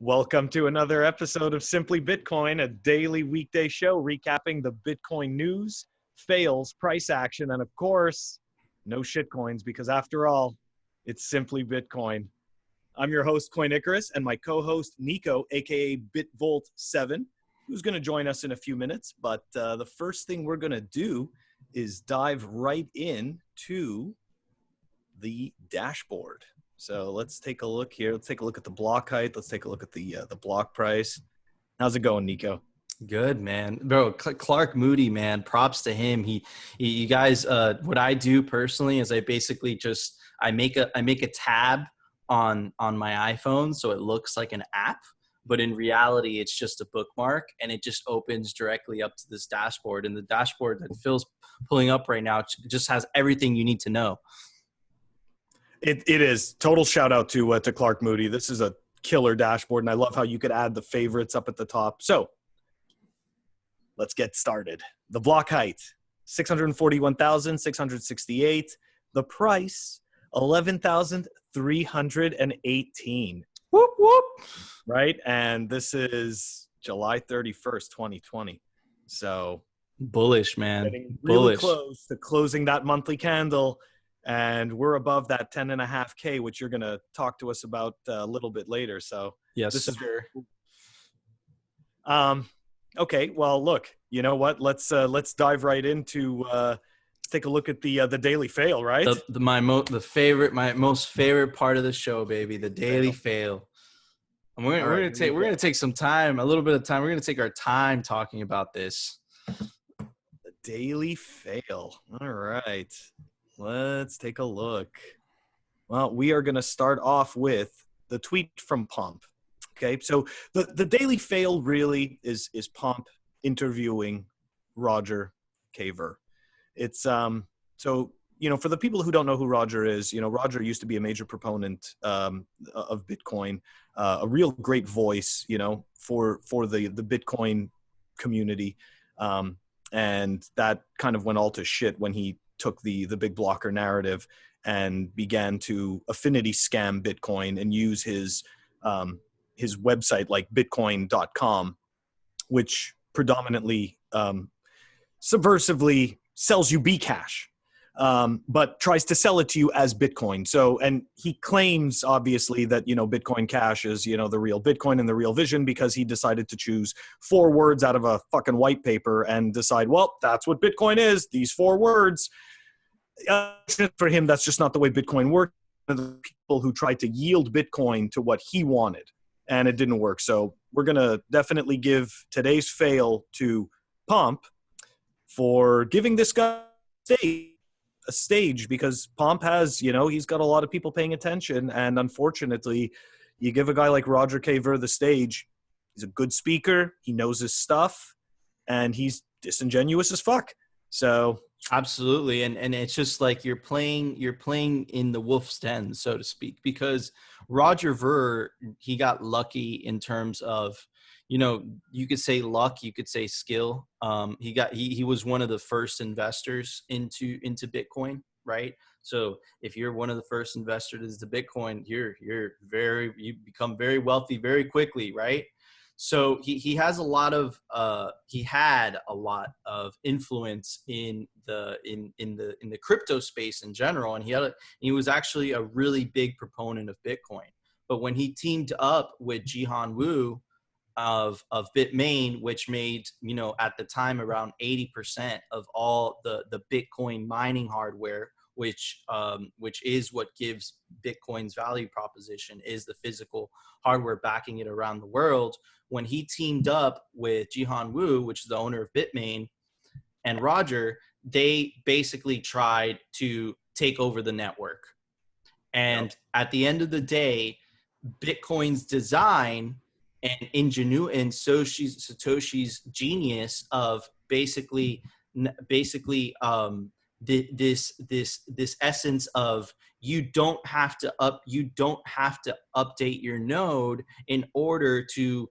Welcome to another episode of Simply Bitcoin, a daily weekday show recapping the Bitcoin news, fails, price action, and of course, no shitcoins because after all, it's Simply Bitcoin. I'm your host, Coin Icarus, and my co-host, Nico, aka BitVolt7, who's going to join us in a few minutes. But the first thing we're going to do is dive right in to the dashboard. So let's take a look here. Let's take a look at the block height. Let's take a look at the block price. How's it going, Nico? Good, man. Bro, Clark Moody, man, props to him. You guys, what I do personally is I basically I make a tab on my iPhone so it looks like an app, but in reality it's just a bookmark and it just opens directly up to this dashboard. And the dashboard that Phil's pulling up right now just has everything you need to know. It is. Total shout out to Clark Moody. This is a killer dashboard, and I love how you could add the favorites up at the top. So let's get started. The block height, 641,668. The price, 11,318. Whoop, whoop. Right? And this is July 31st, 2020. So bullish, man. Getting really close to closing that monthly candle. And we're above that 10.5K, which you're going to talk to us about a little bit later. So yes, this is sir. Okay. Well, look, you know what? Let's dive right into take a look at the daily fail, right? My most favorite part of the show, baby, the daily fail. And we're gonna take some time, a little bit of time. We're gonna take our time talking about this. The daily fail. All right. Let's take a look. Well, we are going to start off with the tweet from Pomp. Okay, so the daily fail really is Pomp interviewing Roger Kaver. It's so for the people who don't know who Roger is, Roger used to be a major proponent of Bitcoin, a real great voice, for the Bitcoin community, and that kind of went all to shit when he took the big blocker narrative and began to affinity scam Bitcoin and use his website like bitcoin.com, which predominantly subversively sells you Bcash, but tries to sell it to you as Bitcoin. So, and he claims obviously that, Bitcoin Cash is, the real Bitcoin and the real vision because he decided to choose 4 words out of a fucking white paper and decide, well, that's what Bitcoin is, these 4 words. For him, that's just not the way Bitcoin works. The people who tried to yield Bitcoin to what he wanted, and it didn't work. So we're going to definitely give today's fail to Pomp for giving this guy a stage because Pomp has, he's got a lot of people paying attention. And unfortunately, you give a guy like Roger Kaver the stage. He's a good speaker. He knows his stuff, and he's disingenuous as fuck. So absolutely, and it's just like you're playing in the wolf's den, so to speak, because Roger Ver, he got lucky in terms of, you could say luck, you could say skill. He was one of the first investors into Bitcoin, right? So if you're one of the first investors into Bitcoin, you become very wealthy very quickly, right? So he had a lot of influence in the crypto space in general, and he was actually a really big proponent of Bitcoin. But when he teamed up with Jihan Wu of Bitmain, which made, at the time around 80% of all the Bitcoin mining hardware, which is what gives Bitcoin's value proposition, is the physical hardware backing it around the world. When he teamed up with Jihan Wu, which is the owner of Bitmain, and Roger, they basically tried to take over the network. And at the end of the day, Bitcoin's design and ingenuity and Satoshi's genius of basically this essence of you don't have to update your node in order to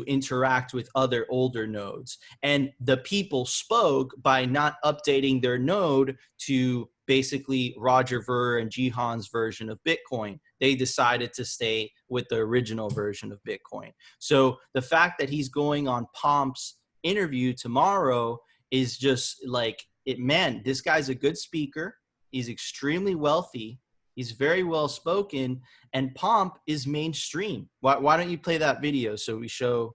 interact with other older nodes. And the people spoke by not updating their node to basically Roger Ver and Jihan's version of Bitcoin. they decided to stay with the original version of Bitcoin. So the fact that he's going on Pomp's interview tomorrow is just like it. Man, this guy's a good speaker. He's extremely wealthy. He's very well spoken, and Pomp is mainstream. Why don't you play that video so we show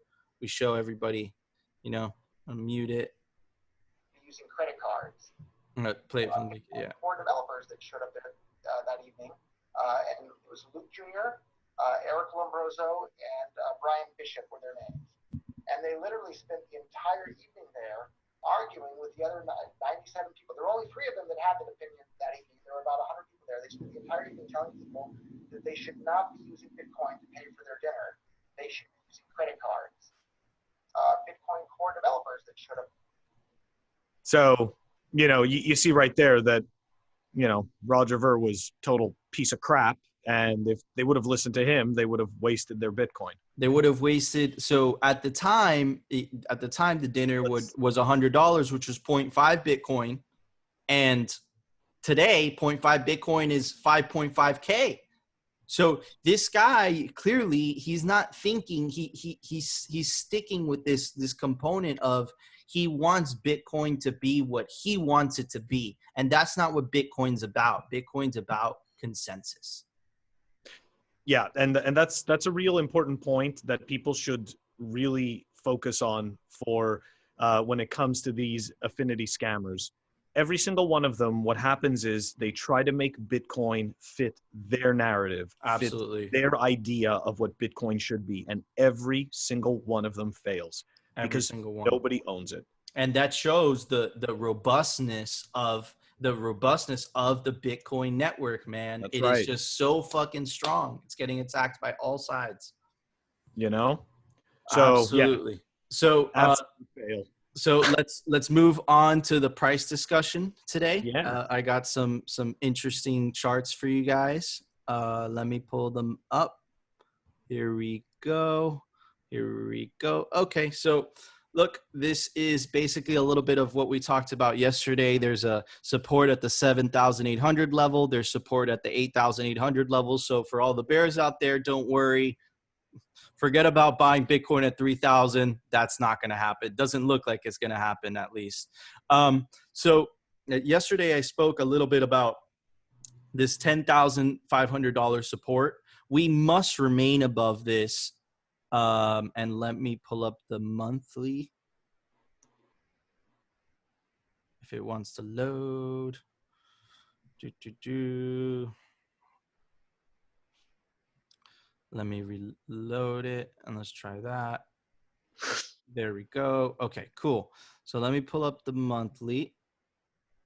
everybody? You know, unmute it. Using credit cards. I'm gonna play it from the Four developers that showed up there that evening, and it was Luke Jr., Eric Lombroso, and Brian Bishop were their names. And they literally spent the entire evening there arguing with the other 97 people. There were only 3 of them that had an opinion that evening. There were about 100 people there. They spent the entire evening telling people that they should not be using Bitcoin to pay for their dinner. They should be using credit cards. Bitcoin core developers that showed up. So, you know, you see right there that, you know, Roger Ver was total piece of crap. And if they would have listened to him, they would have wasted their Bitcoin. They would have wasted. So at the time, the dinner was $100, which was 0.5 Bitcoin. And today, 0.5 Bitcoin is 5.5K. So this guy, clearly, he's not thinking. He's sticking with this component of he wants Bitcoin to be what he wants it to be. And that's not what Bitcoin's about. Bitcoin's about consensus. Yeah, and that's a real important point that people should really focus on for when it comes to these affinity scammers. Every single one of them, what happens is they try to make Bitcoin fit their narrative, absolutely, fit their idea of what Bitcoin should be, and every single one of them fails because nobody owns it. And that shows the robustness of the Bitcoin network, man. It is just so fucking strong. It's getting attacked by all sides. You know? So, absolutely. Yeah. So, fail. So let's move on to the price discussion today. Yeah. I got some interesting charts for you guys. Let me pull them up. Here we go. Okay, so look, this is basically a little bit of what we talked about yesterday. There's a support at the 7,800 level. There's support at the 8,800 level. So for all the bears out there, don't worry. Forget about buying Bitcoin at 3,000. That's not going to happen. It doesn't look like it's going to happen, at least. So yesterday I spoke a little bit about this $10,500 support. We must remain above this. And let me pull up the monthly. If it wants to load. Let me reload it and let's try that. There we go. Okay, cool. So let me pull up the monthly.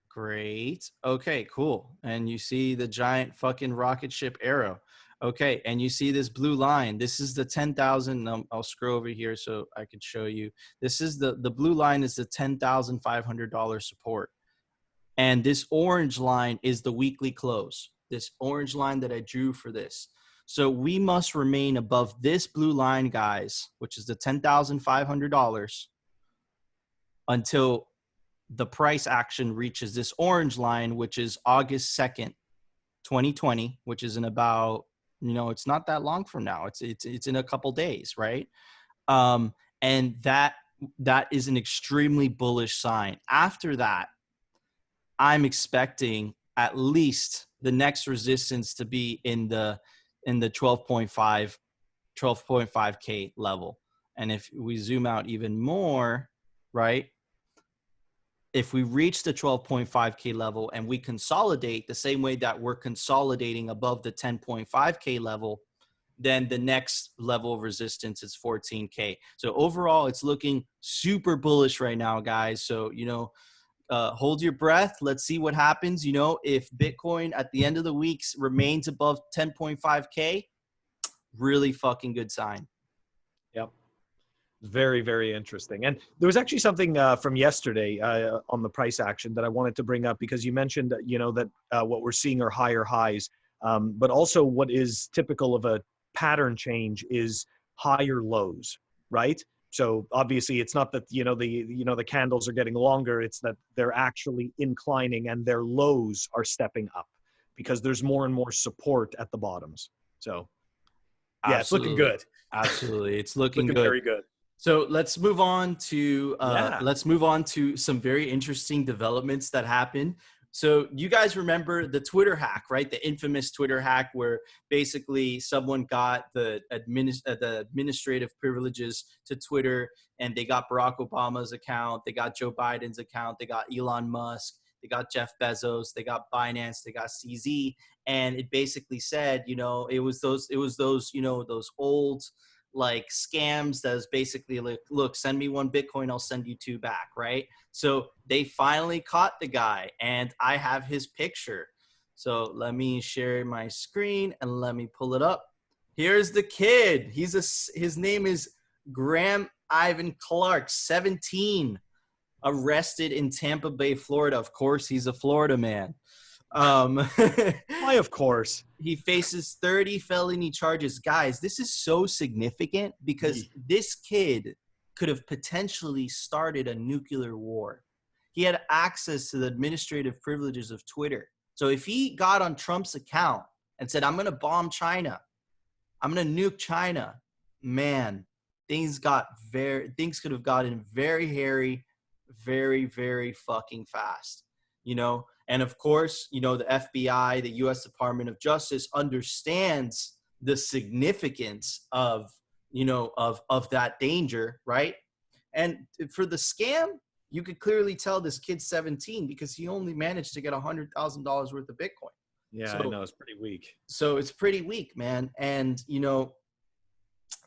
Great. Okay, cool. And you see the giant fucking rocket ship arrow. Okay, and you see this blue line. This is the 10,000. I'll scroll over here so I can show you. This is the blue line is the $10,500 support. And this orange line is the weekly close. This orange line that I drew for this. So we must remain above this blue line, guys, which is the $10,500 until the price action reaches this orange line, which is August 2nd, 2020, which is in about, it's not that long from now. It's in a couple days, right? And that is an extremely bullish sign. After that, I'm expecting at least the next resistance to be in the 12.5K level. And if we zoom out even more, right? If we reach the 12.5K level and we consolidate the same way that we're consolidating above the 10.5K level, then the next level of resistance is 14K. So overall, it's looking super bullish right now, guys. So, hold your breath. Let's see what happens. If Bitcoin at the end of the week remains above 10.5K, really fucking good sign. Yep. Very, very interesting. And there was actually something from yesterday on the price action that I wanted to bring up because you mentioned, that what we're seeing are higher highs, but also what is typical of a pattern change is higher lows, right? So obviously it's not that, the candles are getting longer. It's that they're actually inclining and their lows are stepping up because there's more and more support at the bottoms. So yeah, it's looking Absolutely. good. Absolutely. It's looking Looking good. very good. So let's move on to Yeah. some very interesting developments that happened. So you guys remember the Twitter hack, right? The infamous Twitter hack where basically someone got the administrative privileges to Twitter, and they got Barack Obama's account, they got Joe Biden's account, they got Elon Musk, they got Jeff Bezos, they got Binance, they got CZ, and it basically said, it was those those old like scams that is basically like, look, send me 1 Bitcoin, I'll send you 2 back, right? So they finally caught the guy, and I have his picture. So let me share my screen and let me pull it up. Here's the kid. His name is Graham Ivan Clark, 17, arrested in Tampa Bay, Florida. Of course, he's a Florida man. Why, of course. He faces 30 felony charges. Guys, this is so significant because this kid could have potentially started a nuclear war. He had access to the administrative privileges of Twitter. So if he got on Trump's account and said, I'm going to bomb China, I'm going to nuke China, man, things could have gotten very hairy, very, very fucking fast, And of course, the FBI, the U.S. Department of Justice understands the significance of that danger, right? And for the scam, you could clearly tell this kid's 17 because he only managed to get $100,000 worth of Bitcoin. Yeah, so, I know, it's pretty weak. So it's pretty weak, man. And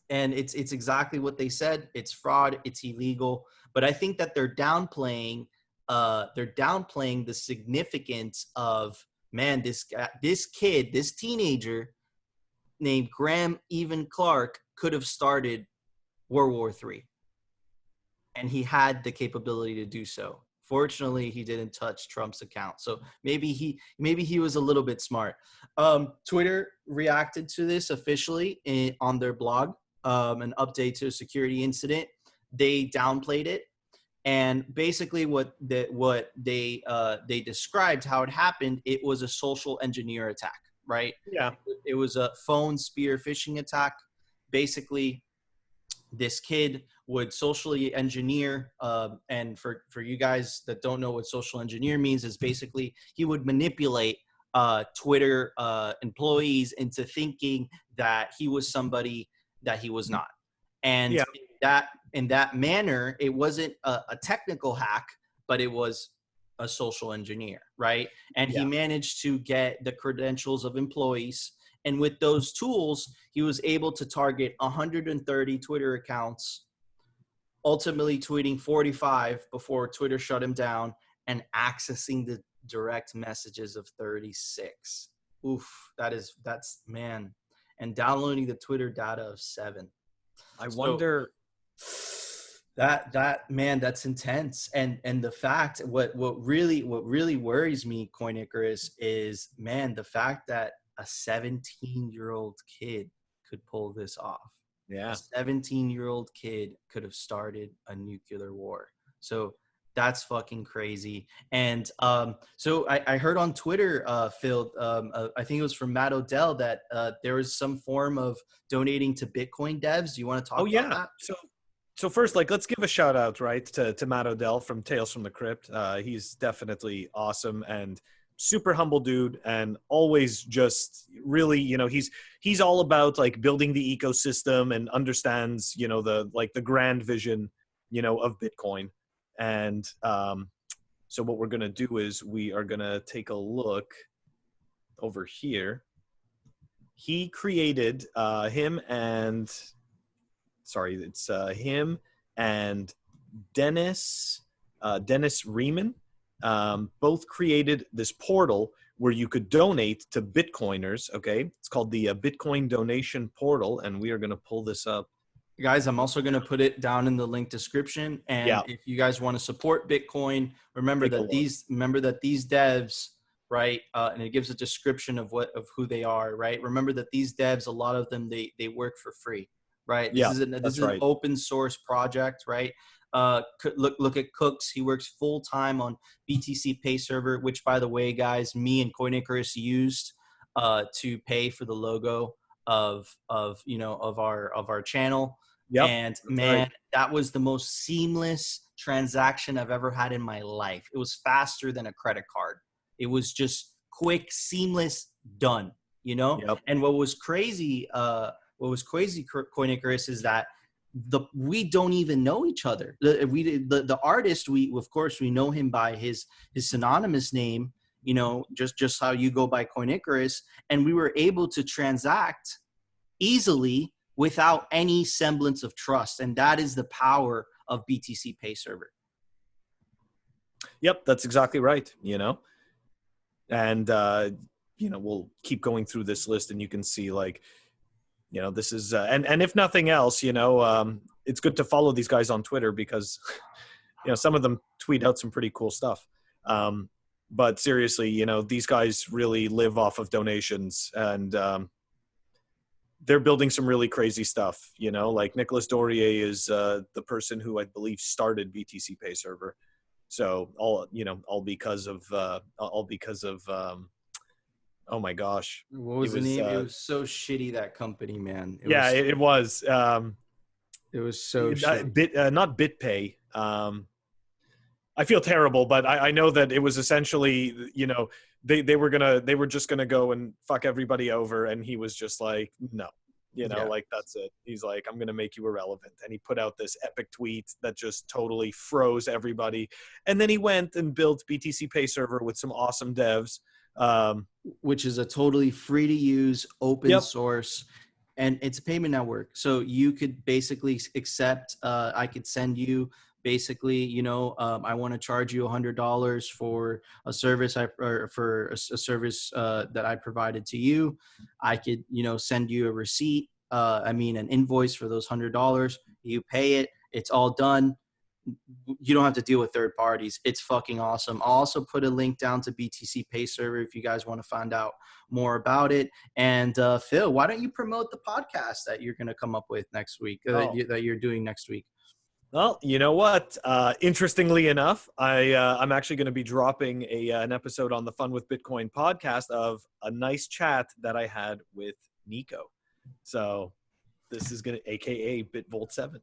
and it's exactly what they said. It's fraud. It's illegal. But I think that they're downplaying the significance of, man, this kid, this teenager named Graham Evan Clark could have started World War III. And he had the capability to do so. Fortunately, he didn't touch Trump's account. So maybe he was a little bit smart. Twitter reacted to this officially on their blog, an update to a security incident. They downplayed it. And basically what they described how it happened, it was a social engineer attack, right? Yeah. It was a phone spear phishing attack. Basically, this kid would socially engineer, and for you guys that don't know what social engineer means, is basically he would manipulate Twitter employees into thinking that he was somebody that he was not. And in that manner, it wasn't a technical hack, but it was a social engineer, right? And he managed to get the credentials of employees. And with those tools, he was able to target 130 Twitter accounts, ultimately tweeting 45 before Twitter shut him down, and accessing the direct messages of 36. Oof, that's man. And downloading the Twitter data of 7. I wonder that man, that's intense. And the fact what really worries me, Coin Icarus, is, man, the fact that a 17-year-old kid could pull this off. Yeah. A 17-year-old kid could have started a nuclear war. So that's fucking crazy. And so I heard on Twitter, Phil, I think it was from Matt Odell, that there was some form of donating to Bitcoin devs. Do you want to talk about that? So first, let's give a shout out, right, to Matt Odell from Tales from the Crypt. He's definitely awesome and super humble dude, and always just really, he's all about building the ecosystem and understands, the grand vision, of Bitcoin. And so what we're going to do is we are going to take a look over here. He created him and Dennis Riemann both created this portal where you could donate to Bitcoiners. Okay, it's called the Bitcoin donation portal, and we are going to pull this up. Guys, I'm also going to put it down in the link description. And if you guys want to support Bitcoin, remember that these devs, right? And it gives a description of who they are, right? Remember that these devs, a lot of them, they work for free, right? This is an open source project, right? Look at Cooks. He works full time on BTC Pay Server, which, by the way, guys, me and Coin Icarus used to pay for the logo of our channel. Yep. And That's man, right. that was the most seamless transaction I've ever had in my life. It was faster than a credit card. It was just quick, seamless, done, you know? Yep. And Coin Icarus, is that we don't even know each other. The artist, we of course we know him by his synonymous name, you know, just how you go by Coin Icarus, and we were able to transact easily without any semblance of trust. And that is the power of BTC Pay Server. Yep, that's exactly right, you know. And you know, we'll keep going through this list and you can see, like, you know, this is and if nothing else, you know, it's good to follow these guys on Twitter because you know, some of them tweet out some pretty cool stuff. But seriously, you know, these guys really live off of donations, and they're building some really crazy stuff, you know, like Nicolas Dorier is the person who I believe started BTC Pay Server. So all because of oh my gosh, What was the name? It was so shitty, that company, man. It was so shitty. Not BitPay. I feel terrible, but I know that it was essentially, you know, they were just gonna go and fuck everybody over, and he was just like, no, you know, like, that's it. He's like, I'm gonna make you irrelevant, and he put out this epic tweet that just totally froze everybody, and then he went and built BTC Pay Server with some awesome devs, which is a totally free to use open source, and it's a payment network. So you could basically accept, I could send you basically, you know, I want to charge you $100 for a service service that I provided to you. I could, you know, send you a receipt, an invoice for those $100. You pay it. It's all done. You don't have to deal with third parties. It's fucking awesome. I'll also put a link down to BTC Pay Server if you guys want to find out more about it. And Phil, why don't you promote the podcast that you're going to come up with next week, that you're doing next week? Well, you know what? Interestingly enough, I'm actually going to be dropping an episode on the Fun with Bitcoin podcast of a nice chat that I had with Nico. So this is going to, AKA BitVolt7.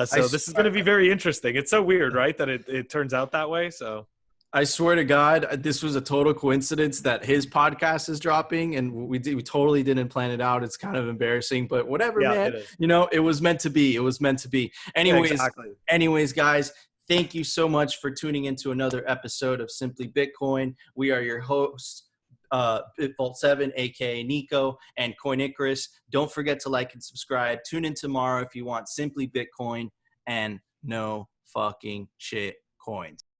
So this is going to be very interesting. It's so weird, right, that it turns out that way. So I swear to God, this was a total coincidence that his podcast is dropping, and we totally didn't plan it out. It's kind of embarrassing, but whatever, man. You know, it was meant to be. It was meant to be. Anyways, guys, thank you so much for tuning into another episode of Simply Bitcoin. We are your hosts, BitVolt7, aka Nico, and Coin Icarus. Don't forget to like and subscribe. Tune in tomorrow if you want Simply Bitcoin and no fucking shit coins.